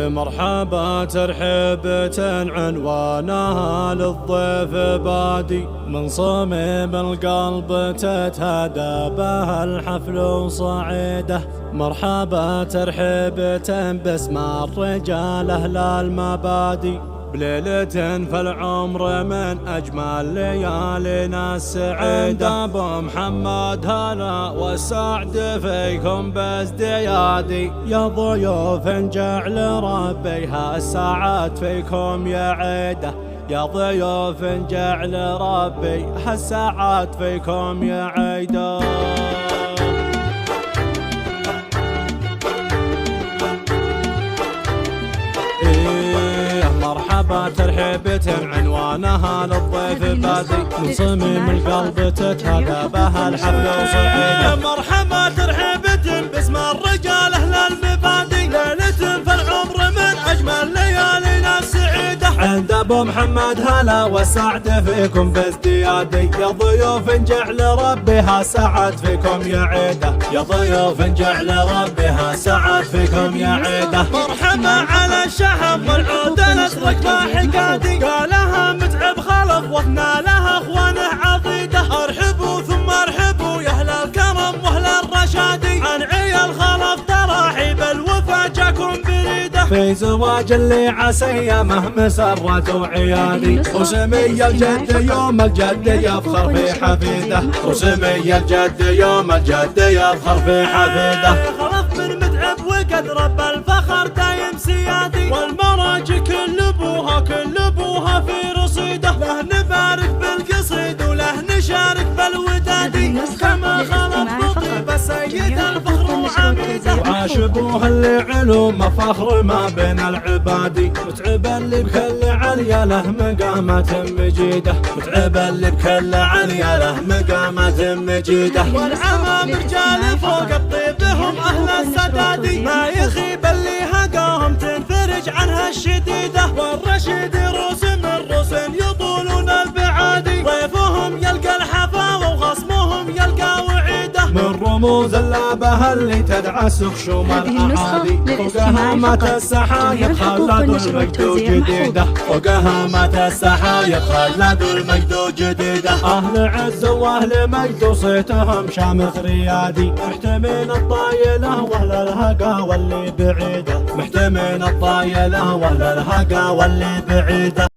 مرحبا ترحيبة عنوانها للضيف بادي، من صميم القلب تتهدى بها الحفل وصعيده. مرحبا ترحيبة باسم الرجال أهل المبادي، بليلة فالعمر من أجمل ليالينا السعيدة. أبو محمد هلا والسعد فيكم بازديادي، يا ضيوف جعل ربيها الساعات فيكم يعيده. يا ضيوف جعل ربي هالساعات فيكم يعيده. مرحبا ترحيبة عنوانها للضيف بادي، من صميم القلب تتهدى بها الحفل وصعيده. مرحبا ترحيبة باسم الرجال أهل المبادي، ليلة فالعمر من أجمل ليالينا السعيدة. عند أبو محمد هلا والسعد فيكم بازديادي، يا ضيوف جعل ربها سعد فيكم يعيده. يا ضيوف جعل ربها سعد فيكم يعيده. مرحبا على الشحم والعود الأزرق حقادي، قالها متعب خلف وثنى لها اخوانه عضيده. ارحبوا ثم ارحبوا يا اهل الكرم واهل الرشادي، عن عيال خلف تراحيب الوفا جاكم بريده. في زواج اللي عسيمه مسرت وعيادي، وسمي الجد يوم الجد يفخر في حفيده. وسمي الجد يوم الجد يفخر في حفيده. خلف من متعب وقد رب الفخر دايم سيادي، والمراجي كل ابوها في رصيده. له نبارك بالقصيد وله نشارك بالودادي، كما خلق طيب السيد الفخر وعميده. وعاش ابوها اللي علوم فخر ما بين العبادي، متعب اللي بكل عليا له مقامات مجيده. متعب اللي بكل عليا له مقامات مجيده. والعمام رجال فوق الطيبهم اهل السدادي، ما يخيب اللي هقاهم تنفرج عنها الشديده. والرشيد روس من روس يطولون البعادي، ضيفهم يلقى الحفاوه وخصمهم يلقى وعيده. من رموز اللابه اللي تدعس خشوم الاعادي، فوقها مات السحايب خلد المجد جديده. فوقها مات السحايب خلد المجد جديده. اهل عز واهل مجد وصيتهم شامخ ريادي، محتمين الطايله واهل الهقا واللي بعيده. محتمين الطايله واهل الهقا واللي بعيده.